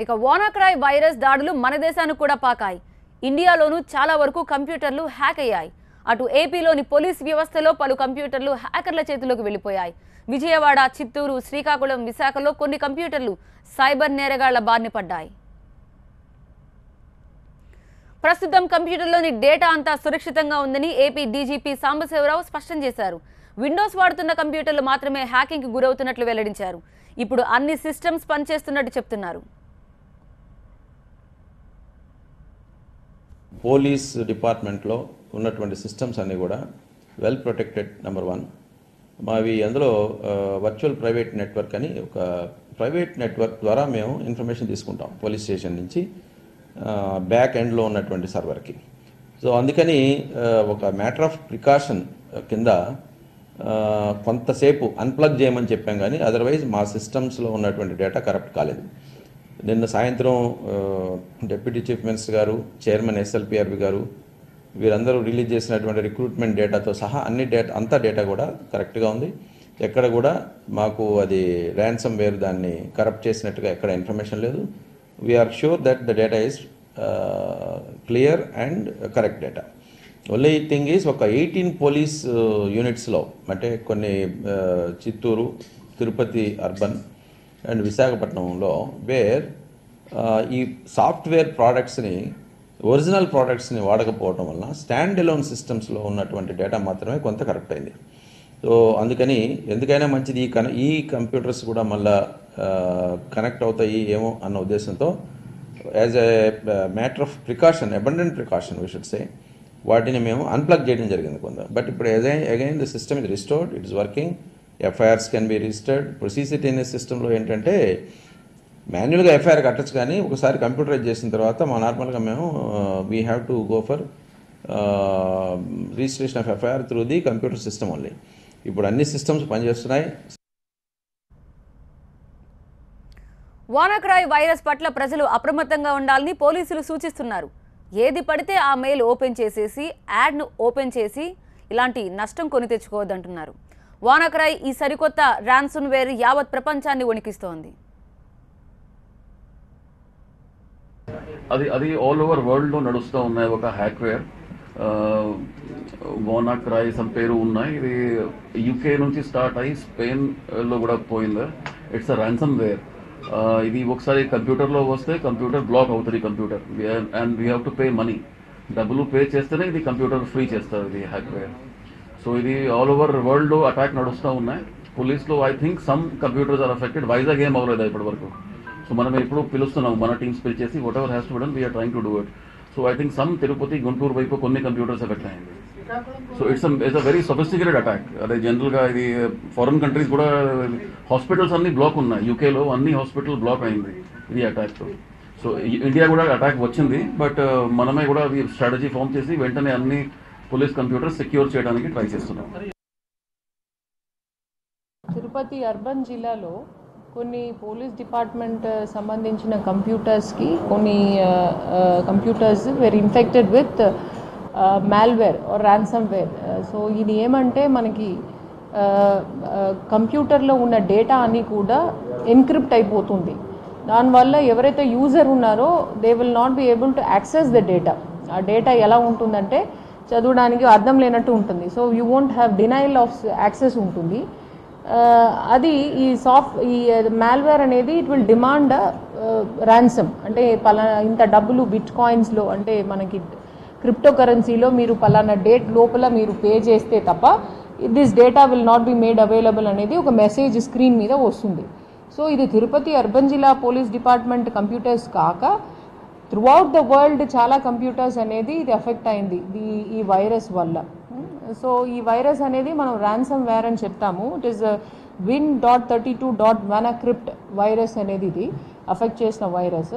ఇక వానాక్రాయ్ వైరస్ దాడులు మన దేశానికి కూడా పాకాయి. ఇండియాలోనూ చాలా వరకు కంప్యూటర్లు హ్యాక్ అయ్యాయి. అటు ఏపీలోని పోలీస్ వ్యవస్థలో పలు కంప్యూటర్లు హ్యాకర్ల చేతిలోకి వెళ్లిపోయాయి. విజయవాడ, చిత్తూరు, శ్రీకాకుళం, విశాఖలో కొన్ని కంప్యూటర్లు సైబర్ నేరగాళ్ల బారిన పడ్డాయి. ప్రస్తుతం కంప్యూటర్లోని డేటా అంతా సురక్షితంగా ఉందని ఏపీ డీజీపీ సాంబశివరావు స్పష్టం చేశారు. విండోస్ వాడుతున్న కంప్యూటర్లు మాత్రమే హ్యాకింగ్కి గురవుతున్నట్లు వెల్లడించారు. ఇప్పుడు అన్ని సిస్టమ్స్ పనిచేస్తున్నట్టు చెప్తున్నారు. పోలీస్ డిపార్ట్మెంట్లో ఉన్నటువంటి సిస్టమ్స్ అన్నీ కూడా వెల్ ప్రొటెక్టెడ్. నెంబర్ 1 మావి అందులో వర్చువల్ ప్రైవేట్ నెట్వర్క్ అని ఒక ప్రైవేట్ నెట్వర్క్ ద్వారా మేము ఇన్ఫర్మేషన్ తీసుకుంటాం పోలీస్ స్టేషన్ నుంచి బ్యాక్ ఎండ్లో ఉన్నటువంటి సర్వర్కి. సో అందుకని ఒక మ్యాటర్ ఆఫ్ ప్రికాషన్ కింద కొంతసేపు అన్ప్లగ్ చేయమని చెప్పాం, కానీ అదర్వైజ్ మా సిస్టమ్స్లో ఉన్నటువంటి డేటా కరప్ట్ కాలేదు. నిన్న సాయంత్రం డిప్యూటీ చీఫ్ మినిస్టర్ గారు, చైర్మన్ ఎస్ఎల్పిఆర్బి గారు వీరందరూ రిలీజ్ చేసినటువంటి రిక్రూట్మెంట్ డేటాతో సహా అంతా డేటా కూడా కరెక్ట్గా ఉంది. ఎక్కడ కూడా మాకు అది ర్యాన్సమ్ వేర్ దాన్ని కరప్ట్ చేసినట్టుగా ఎక్కడ ఇన్ఫర్మేషన్ లేదు. We are sure that the data is clear and correct data. Only thing is ఒక 18 పోలీస్ యూనిట్స్లో, అంటే కొన్ని చిత్తూరు, తిరుపతి అర్బన్ అండ్ విశాఖపట్నంలో వేర్ ఈ సాఫ్ట్వేర్ ప్రోడక్ట్స్ని, ఒరిజినల్ ప్రోడక్ట్స్ని వాడకపోవడం వలన స్టాండ్ ఎలోన్ సిస్టమ్స్లో ఉన్నటువంటి డేటా మాత్రమే కొంత కరెక్ట్ అయింది. సో అందుకని ఎందుకైనా మంచిది ఈ కంప్యూటర్స్ కూడా మళ్ళా కనెక్ట్ అవుతాయి ఏమో అన్న ఉద్దేశంతో as a matter of precaution, abundant precaution we should say, వాటిని మేము అన్ప్లగ్ చేయడం జరిగింది కొంత. బట్ ఇప్పుడు again the system is restored, it is working, FIRs can be registered. ఇప్పుడు సీసీటీఎన్ఎస్ సిస్టంలో ఏంటంటే మాన్యువల్గా ఎఫ్ఐఆర్ కట్టచ్చు, కానీ ఒకసారి కంప్యూటరైజ్ చేసిన తర్వాత మా నార్మల్గా మేము we have to go for registration of FIR through the computer system only. ఇప్పుడు అన్ని సిస్టమ్స్ పనిచేస్తున్నాయి. వానాక్రాయ్ వైరస్ పట్ల ప్రజలు అప్రమత్తంగా ఉండాలని పోలీసులు సూచిస్తున్నారు. ఏది పడితే ఆ మెయిల్ ఓపెన్ చేసేసి యాడ్ను ఓపెన్ చేసి ఇలాంటి నష్టం కొని తెచ్చుకోవద్దంటున్నారు. వానాక్రాయ్ ఈ సరికొత్త ర్యాన్సమ్వేర్ యావత్ ప్రపంచాన్ని వణికిస్తోంది. అది ఆల్ ఓవర్ వరల్డ్లో నడుస్తూ ఉన్నాయి. ఒక హ్యాక్వేర్ వానాక్రాయ్ సమ్ పేరు ఉన్నాయి. ఇది యూకే నుంచి స్టార్ట్ అయ్యి స్పెయిన్లో కూడా పోయింది. It's a ransomware. ఇది ఒకసారి కంప్యూటర్లో వస్తే కంప్యూటర్ బ్లాక్ అవుతుంది computer, and we have to pay money. డబ్బులు పే చేస్తేనే ఇది కంప్యూటర్ ఫ్రీ చేస్తారు ఇది హ్యాక్వేర్. సో ఇది ఆల్ ఓవర్ వరల్డ్లో అటాక్ నడుస్తూ ఉన్నాయి. పోలీస్లో I think some computers are affected. Vizag ఏం అవ్వలేదు ఇప్పటి వరకు. సో మనం ఇప్పుడు పిలుస్తున్నాం, మన టీమ్స్ పిల్ చేసి whatever has to be done we are trying to do it. So I think some Tirupati, Guntur వైపు కొన్ని కంప్యూటర్స్ ఎఫెక్ట్ అయింది. So it's a very sophisticated attack. అదే జనరల్గా ఇది ఫారెన్ కంట్రీస్ కూడా హాస్పిటల్స్ అన్ని బ్లాక్ ఉన్నాయి. యూకేలో అన్ని హాస్పిటల్ బ్లాక్ అయింది ఇది అటాక్తో. సో ఇండియా కూడా అటాక్ వచ్చింది, బట్ మనమే కూడా స్ట్రాటజీ ఫామ్ చేసి వెంటనే అన్ని పోలీస్ కంప్యూటర్స్ సెక్యూర్ చేయడానికి ట్రై చేస్తున్నాం. తిరుపతి అర్బన్ జిల్లాలో కొన్ని పోలీస్ డిపార్ట్మెంట్ సంబంధించిన కంప్యూటర్స్కి కొన్ని computers were infected with malware or ransomware. So ఇది ఏమంటే మనకి కంప్యూటర్లో ఉన్న డేటా అన్నీ కూడా ఎన్క్రిప్ట్ అయిపోతుంది. దానివల్ల ఎవరైతే యూజర్ ఉన్నారో they will not be able to access the data. ఆ డేటా ఎలా ఉంటుందంటే చదవడానికి అర్థం లేనట్టు ఉంటుంది. So you won't have denial of access ఉంటుంది. అది ఈ మాల్వేర్ అనేది ఇట్ విల్ డిమాండ్ ర్యాన్సమ్, అంటే పలానా ఇంత డబ్బులు బిట్ కాయిన్స్లో, అంటే మనకి క్రిప్టో కరెన్సీలో మీరు పలానా డేట్ లోపల మీరు పే చేస్తే తప్ప this data will not be made available అనేది ఒక మెసేజ్ స్క్రీన్ మీద వస్తుంది. సో ఇది తిరుపతి అర్బన్ జిల్లా పోలీస్ డిపార్ట్మెంట్ కంప్యూటర్స్ కాక త్రూఅవుట్ ద వరల్డ్ చాలా కంప్యూటర్స్ అనేది ఇది ఎఫెక్ట్ అయింది ఈ వైరస్ వల్ల. సో ఈ వైరస్ అనేది మనం ర్యాన్సమ్ వేర్ అని చెప్తాము. ఇట్ ఈస్ win.32.WannaCrypt వైరస్ అనేది ఇది అఫెక్ట్ చేసిన వైరస్.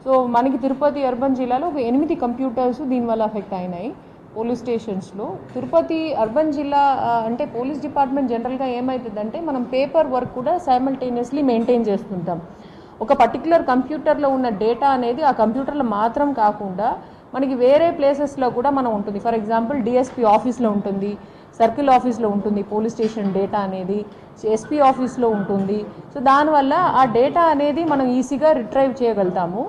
సో మనకి తిరుపతి అర్బన్ జిల్లాలో ఒక 8 కంప్యూటర్స్ దీనివల్ల అఫెక్ట్ అయినాయి పోలీస్ స్టేషన్స్లో. తిరుపతి అర్బన్ జిల్లా అంటే పోలీస్ డిపార్ట్మెంట్ జనరల్గా ఏమవుతుందంటే మనం పేపర్ వర్క్ కూడా సైమల్టేనియస్లీ మెయింటైన్ చేస్తుంటాం. ఒక పర్టికులర్ కంప్యూటర్లో ఉన్న డేటా అనేది ఆ కంప్యూటర్లో మాత్రం కాకుండా మనకి వేరే ప్లేసెస్లో కూడా మనం ఉంటుంది. ఫర్ ఎగ్జాంపుల్ డిఎస్పీ ఆఫీస్లో ఉంటుంది, సర్కిల్ ఆఫీస్లో ఉంటుంది, పోలీస్ స్టేషన్ డేటా అనేది ఎస్పీ ఆఫీస్లో ఉంటుంది. సో దానివల్ల ఆ డేటా అనేది మనం ఈజీగా రిట్రైవ్ చేయగలుగుతాము.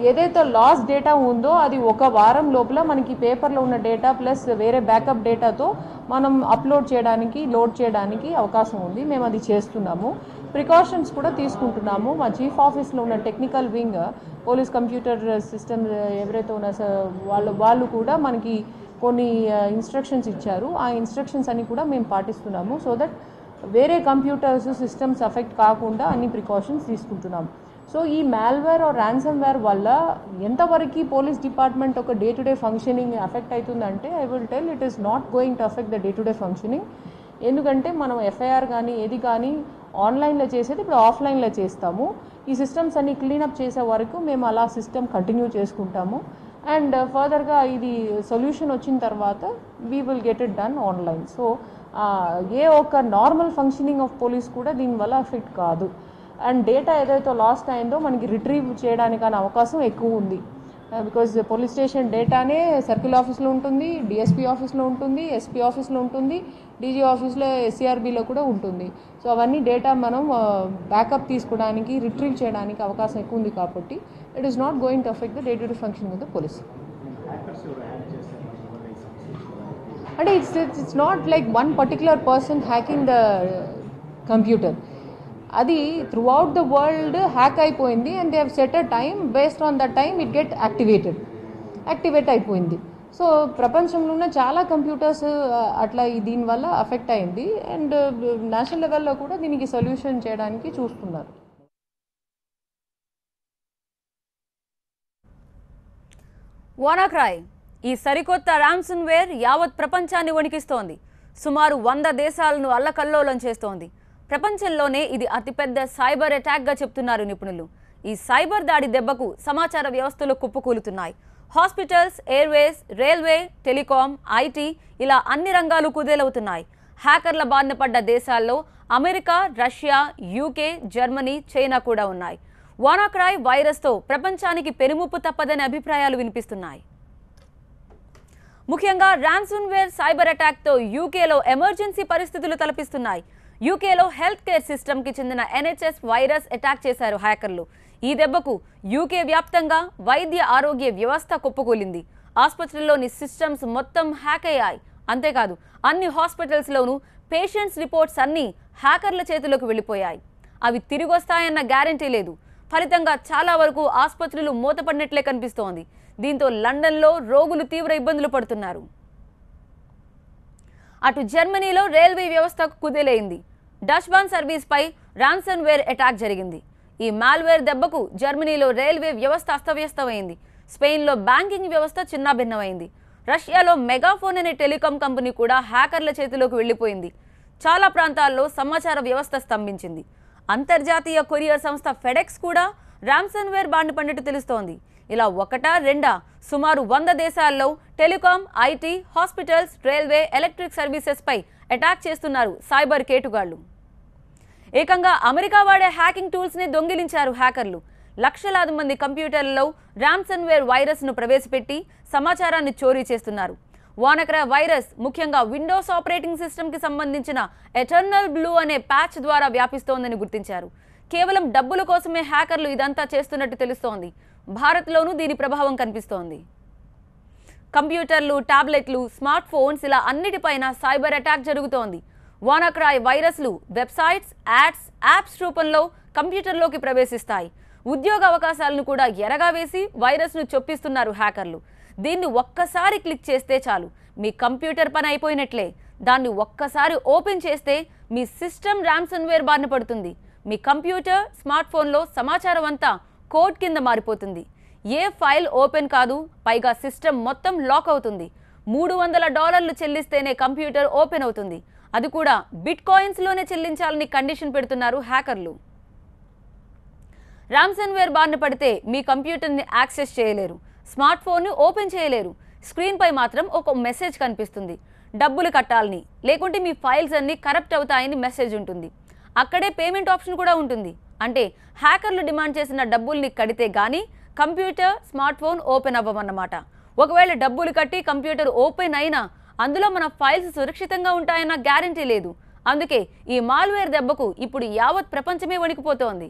ఏదైతే లాస్ డేటా ఉందో అది ఒక వారం లోపల మనకి పేపర్లో ఉన్న డేటా ప్లస్ వేరే బ్యాకప్ డేటాతో మనం అప్లోడ్ చేయడానికి లోడ్ చేయడానికి అవకాశం ఉంది. మేము అది చేస్తున్నాము. ప్రికాషన్స్ కూడా తీసుకుంటున్నాము. మా చీఫ్ ఆఫీస్లో ఉన్న technical wing police computer system ఎవరైతే ఉన్నారో వాళ్ళు కూడా మనకి కొన్ని ఇన్స్ట్రక్షన్స్ ఇచ్చారు. ఆ ఇన్స్ట్రక్షన్స్ అన్ని కూడా మేము పాటిస్తున్నాము. సో దట్ వేరే కంప్యూటర్స్ సిస్టమ్స్ అఫెక్ట్ కాకుండా అన్ని ప్రికాషన్స్ తీసుకుంటున్నాము. సో ఈ మాల్వేర్ ఆర్ ర్యాన్సమ్వేర్ వల్ల ఎంతవరకు పోలీస్ డిపార్ట్మెంట్ ఒక day to day functioning affect అవుతుందంటే I will tell it is not going to affect the day to day functioning. ఎందుకంటే మనం ఎఫ్ఐఆర్ కానీ ఏది కానీ ఆన్లైన్లో చేసేది ఇప్పుడు ఆఫ్లైన్లో చేస్తాము. ఈ సిస్టమ్స్ అన్ని క్లీనప్ చేసే వరకు మేము అలా సిస్టమ్ కంటిన్యూ చేసుకుంటాము. అండ్ ఫర్దర్గా ఇది సొల్యూషన్ వచ్చిన తర్వాత we will get it done online. So ఏ ఒక్క నార్మల్ ఫంక్షనింగ్ ఆఫ్ పోలీస్ కూడా దీనివల్ల ఎఫెక్ట్ కాదు. అండ్ డేటా ఏదైతే లాస్ట్ అయిందో మనకి రిట్రీవ్ చేయడానికనే అవకాశం ఎక్కువ ఉంది. బికాజ్ పోలీస్ స్టేషన్ డేటానే సర్కిల్ ఆఫీస్లో ఉంటుంది, డిఎస్పీ ఆఫీస్లో ఉంటుంది, ఎస్పీ ఆఫీస్లో ఉంటుంది, డీజీ ఆఫీస్లో ఎస్సీఆర్బీలో కూడా ఉంటుంది. సో అవన్నీ డేటా మనం బ్యాకప్ తీసుకోవడానికి రిట్రీవ్ చేయడానికి అవకాశం ఎక్కువ ఉంది కాబట్టి it is not going to affect the day to day function of the police. అంటే it's not like one particular person hacking the computer. అది throughout the world hack అయిపోయింది and they have set a time based on the time it get activate అయిపోయింది. So ప్రపంచంలో ఉన్న చాలా computers అట్లా దీనివల్ల affect అయింది. అండ్ నేషనల్ లెవెల్లో కూడా దీనికి సొల్యూషన్ చేయడానికి చూస్తున్నారు. వానాక్రాయ్ ఈ సరికొత్త ర్యాన్సమ్వేర్ యావత్ ప్రపంచాన్ని వణికిస్తోంది. సుమారు 100 దేశాలను అల్లకల్లోలం చేస్తోంది. ప్రపంచంలోనే ఇది అతిపెద్ద సైబర్ అటాక్గా చెప్తున్నారు నిపుణులు. ఈ సైబర్ దాడి దెబ్బకు సమాచార వ్యవస్థలు కుప్పకూలుతున్నాయి. Hospitals, airways, railway, telecom, IT ఇలా అన్ని రంగాలు కుదేలవుతున్నాయి. హ్యాకర్ల బారిన పడ్డ దేశాల్లో America, Russia, UK, Germany, China కూడా ఉన్నాయి. వానాక్రాయ్ వైరస్తో ప్రపంచానికి పెనుముప్పు తప్పదనే అభిప్రాయాలు వినిపిస్తున్నాయి. ముఖ్యంగా ర్యాన్సమ్వేర్ సైబర్ అటాక్తో యూకేలో ఎమర్జెన్సీ పరిస్థితులు తలపిస్తున్నాయి. యూకేలో హెల్త్ కేర్ సిస్టమ్కి చెందిన NHS వైరస్ అటాక్ చేశారు హ్యాకర్లు. ఈ దెబ్బకు యూకే వ్యాప్తంగా వైద్య ఆరోగ్య వ్యవస్థ కుప్పకూలింది. ఆసుపత్రుల్లోని సిస్టమ్స్ మొత్తం హ్యాక్ అయ్యాయి. అంతేకాదు అన్ని హాస్పిటల్స్లోనూ పేషెంట్స్ రిపోర్ట్స్ అన్నీ హ్యాకర్ల చేతిలోకి వెళ్ళిపోయాయి. అవి తిరిగి వస్తాయన్న గ్యారంటీ లేదు. ఫలితంగా చాలా వరకు ఆసుపత్రులు మూతపడినట్లే కనిపిస్తోంది. దీంతో లండన్లో రోగులు తీవ్ర ఇబ్బందులు పడుతున్నారు. అటు జర్మనీలో రైల్వే వ్యవస్థ కుదేలైంది. డచ్బాన్ సర్వీస్పై ర్యాన్సమ్వేర్ అటాక్ జరిగింది. ఈ మాల్వేర్ దెబ్బకు జర్మనీలో రైల్వే వ్యవస్థ అస్తవ్యస్తమైంది. స్పెయిన్లో బ్యాంకింగ్ వ్యవస్థ చిన్నాభిన్నమైంది. రష్యాలో మెగాఫోన్ అనే టెలికాం కంపెనీ కూడా హ్యాకర్ల చేతిలోకి వెళ్లిపోయింది. చాలా ప్రాంతాల్లో సమాచార వ్యవస్థ స్తంభించింది. అంతర్జాతీయ కొరియర్ సంస్థ ఫెడెక్స్ కూడా ర్యాన్సమ్వేర్ బారిన పడినట్టు తెలుస్తోంది. ఇలా ఒకటా రెండా సుమారు 100 దేశాల్లో telecom, IT, hospitals, railway, electric సర్వీసెస్పై అటాక్ చేస్తున్నారు సైబర్ కేటుగాళ్లు. ఏకంగా అమెరికా వాడే హ్యాకింగ్ టూల్స్ని దొంగిలించారు హ్యాకర్లు. లక్షలాది మంది కంప్యూటర్లలో ర్యాన్సమ్వేర్ వైరస్ను ప్రవేశపెట్టి సమాచారాన్ని చోరీ చేస్తున్నారు. వానాక్రాయ్ వైరస్ ముఖ్యంగా విండోస్ ఆపరేటింగ్ సిస్టమ్కి సంబంధించిన ఎటర్నల్ బ్లూ అనే ప్యాచ్ ద్వారా వ్యాపిస్తోందని గుర్తించారు. కేవలం డబ్బుల కోసమే హ్యాకర్లు ఇదంతా చేస్తున్నట్టు తెలుస్తోంది. భారత్లోనూ దీని ప్రభావం కనిపిస్తోంది. కంప్యూటర్లు, టాబ్లెట్లు, స్మార్ట్ ఫోన్స్ ఇలా అన్నిటిపైన సైబర్ అటాక్ జరుగుతోంది. వానాక్రాయ్ వైరస్లు వెబ్సైట్స్, యాప్స్ రూపంలో కంప్యూటర్లోకి ప్రవేశిస్తాయి. ఉద్యోగ అవకాశాలను కూడా ఎరగా వేసి వైరస్ను చొప్పిస్తున్నారు హ్యాకర్లు. దీన్ని ఒక్కసారి క్లిక్ చేస్తే చాలు మీ కంప్యూటర్ పని అయిపోయినట్లే. దాన్ని ఒక్కసారి ఓపెన్ చేస్తే మీ సిస్టమ్ ర్యాన్సమ్వేర్ బారిన పడుతుంది. మీ కంప్యూటర్, స్మార్ట్ ఫోన్లో సమాచారం అంతా కోడ్ కింద మారిపోతుంది. ఏ ఫైల్ ఓపెన్ కాదు, పైగా సిస్టమ్ మొత్తం లాక్ అవుతుంది. $300 చెల్లిస్తేనే కంప్యూటర్ ఓపెన్ అవుతుంది. అది కూడా బిట్కాయిన్స్లోనే చెల్లించాలని కండిషన్ పెడుతున్నారు హ్యాకర్లు. ర్యాన్సమ్వేర్ బారిన పడితే మీ కంప్యూటర్ని యాక్సెస్ చేయలేరు, స్మార్ట్ ఫోన్ను ఓపెన్ చేయలేరు. స్క్రీన్పై మాత్రం ఒక మెసేజ్ కనిపిస్తుంది, డబ్బులు కట్టాలని, లేకుంటే మీ ఫైల్స్ అన్నీ కరప్ట్ అవుతాయని మెసేజ్ ఉంటుంది. అక్కడే పేమెంట్ ఆప్షన్ కూడా ఉంటుంది. అంటే హ్యాకర్లు డిమాండ్ చేసిన డబ్బుల్ని కడితే గానీ కంప్యూటర్, స్మార్ట్ ఫోన్ ఓపెన్ అవ్వమన్నమాట. ఒకవేళ డబ్బులు కట్టి కంప్యూటర్ ఓపెన్ అయినా అందులో మన ఫైల్స్ సురక్షితంగా ఉంటాయన్న గ్యారంటీ లేదు. అందుకే ఈ మాల్వేర్ దెబ్బకు ఇప్పుడు యావత్ ప్రపంచమే వణికిపోతోంది.